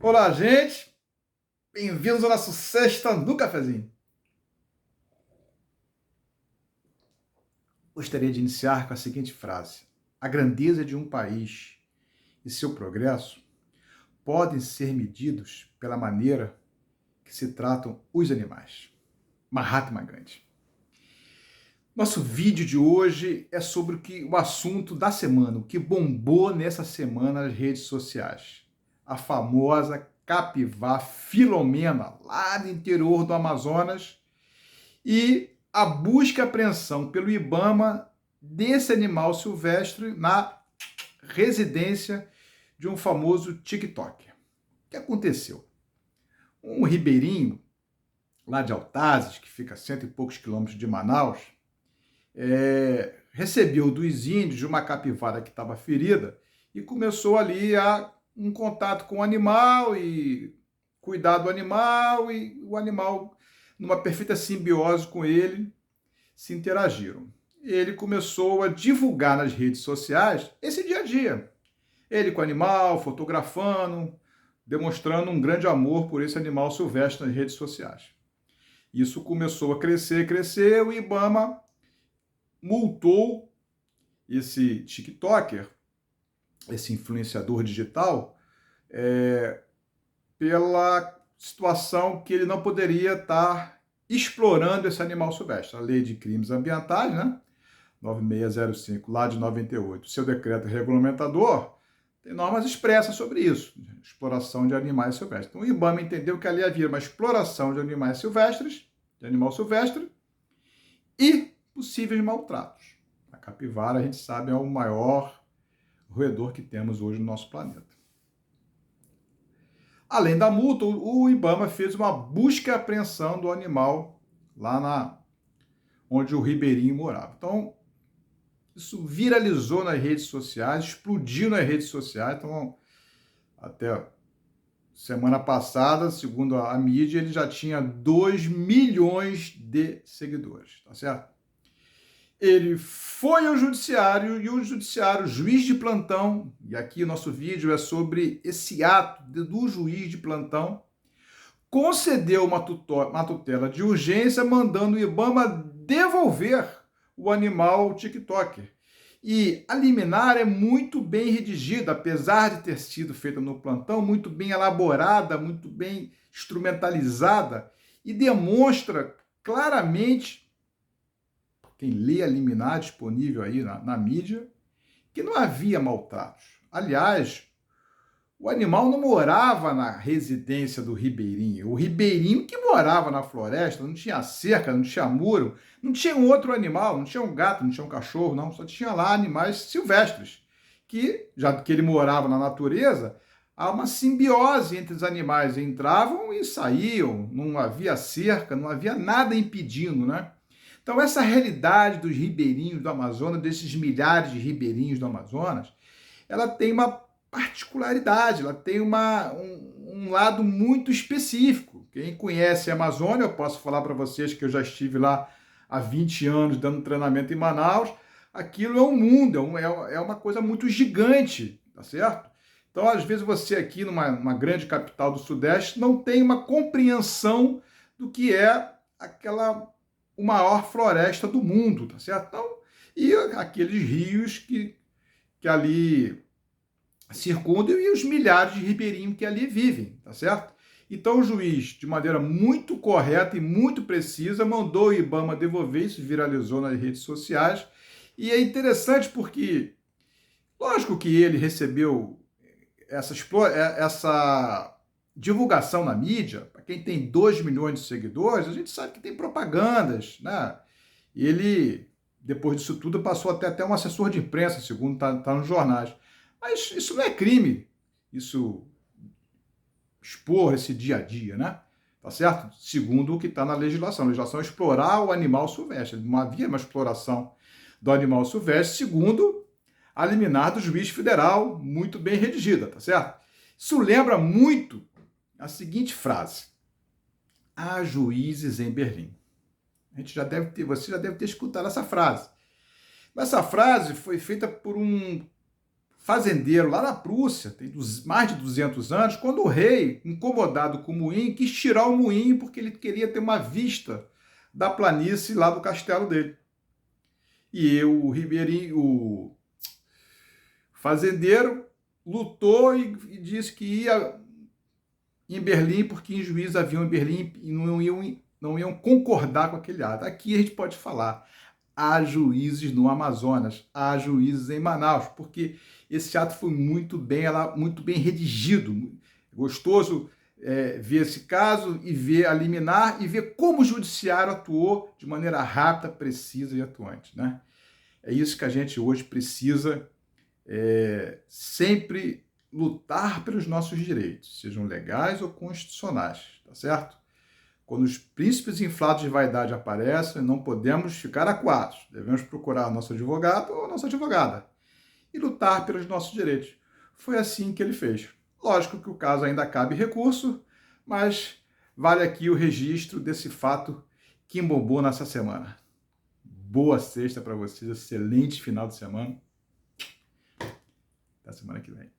Olá, gente! Bem-vindos ao nosso Sexta no Cafezinho. Gostaria de iniciar com a seguinte frase: a grandeza de um país e seu progresso podem ser medidos pela maneira que se tratam os animais. Mahatma Gandhi. Nosso vídeo de hoje é sobre o assunto da semana, o que bombou nessa semana nas redes sociais. A famosa capivara Filomena, lá no interior do Amazonas, e a busca e apreensão pelo IBAMA desse animal silvestre na residência de um famoso TikToker. O que aconteceu? Um ribeirinho lá de Altazes, que fica a cento e poucos quilômetros de Manaus, recebeu dos índios uma capivara que estava ferida e começou ali um contato com o animal e cuidar do animal, e o animal, numa perfeita simbiose com ele, se interagiram. Ele começou a divulgar nas redes sociais esse dia a dia. Ele com o animal, fotografando, demonstrando um grande amor por esse animal silvestre nas redes sociais. Isso começou a crescer, o IBAMA multou esse TikToker, esse influenciador digital, pela situação que ele não poderia estar explorando esse animal silvestre. A Lei de Crimes Ambientais, né? 9605, lá de 98, seu decreto regulamentador, tem normas expressas sobre isso, exploração de animais silvestres. Então o IBAMA entendeu que ali havia uma exploração de animais silvestres, de animal silvestre, e possíveis maltratos. A capivara, a gente sabe, é o maior roedor que temos hoje no nosso planeta. Além da multa, o IBAMA fez uma busca e apreensão do animal lá onde o ribeirinho morava. Então, isso viralizou nas redes sociais, explodiu nas redes sociais. Então, até semana passada, segundo a mídia, ele já tinha 2 milhões de seguidores, tá certo? Ele foi ao judiciário e o judiciário, o juiz de plantão, e aqui o nosso vídeo é sobre esse ato do juiz de plantão, concedeu uma tutela de urgência, mandando o IBAMA devolver o animal ao TikToker. E a liminar é muito bem redigida, apesar de ter sido feita no plantão, muito bem elaborada, muito bem instrumentalizada, e demonstra claramente, quem lê a liminar disponível aí na mídia, que não havia maltratos. Aliás, o animal não morava na residência do ribeirinho. O ribeirinho que morava na floresta, não tinha cerca, não tinha muro, não tinha um outro animal, não tinha um gato, não tinha um cachorro, não, só tinha lá animais silvestres, que, já que ele morava na natureza, há uma simbiose entre os animais, entravam e saíam, não havia cerca, não havia nada impedindo, né? Então, essa realidade dos ribeirinhos do Amazonas, desses milhares de ribeirinhos do Amazonas, ela tem uma particularidade, ela tem um lado muito específico. Quem conhece a Amazônia, eu posso falar para vocês que eu já estive lá há 20 anos dando treinamento em Manaus, aquilo é um mundo, é uma coisa muito gigante, tá certo? Então, às vezes, você aqui numa grande capital do Sudeste não tem uma compreensão do que é o maior floresta do mundo, tá certo? Então, e aqueles rios que ali circundam e os milhares de ribeirinhos que ali vivem, tá certo? Então o juiz, de maneira muito correta e muito precisa, mandou o IBAMA devolver, isso viralizou nas redes sociais, e é interessante porque, lógico que ele recebeu essa divulgação na mídia, para quem tem 2 milhões de seguidores, a gente sabe que tem propagandas, né? E ele, depois disso tudo, passou até um assessor de imprensa, segundo tá nos jornais. Mas isso não é crime, isso expor esse dia a dia, né? Tá certo? Segundo o que está na legislação. A legislação é explorar o animal silvestre. Não havia uma exploração do animal silvestre, segundo a liminar do juiz federal, muito bem redigida, tá certo? Isso lembra muito a seguinte frase: há juízes em Berlim. Você já deve ter escutado essa frase. Essa frase foi feita por um fazendeiro lá na Prússia, tem mais de 200 anos, quando o rei, incomodado com o moinho, quis tirar o moinho porque ele queria ter uma vista da planície lá do castelo dele. E o ribeirinho, o fazendeiro, lutou e disse que ia em Berlim, porque em juízes haviam em Berlim e não iam concordar com aquele ato. Aqui a gente pode falar, há juízes no Amazonas, há juízes em Manaus, porque esse ato foi muito bem redigido. Gostoso ver esse caso e ver a liminar e ver como o judiciário atuou de maneira rápida, precisa e atuante, né? É isso que a gente hoje precisa sempre lutar pelos nossos direitos, sejam legais ou constitucionais, tá certo? Quando os príncipes inflados de vaidade aparecem, não podemos ficar acuados. Devemos procurar nosso advogado ou nossa advogada e lutar pelos nossos direitos. Foi assim que ele fez. Lógico que o caso ainda cabe recurso, mas vale aqui o registro desse fato que embobou nessa semana. Boa sexta para vocês, excelente final de semana. Até semana que vem.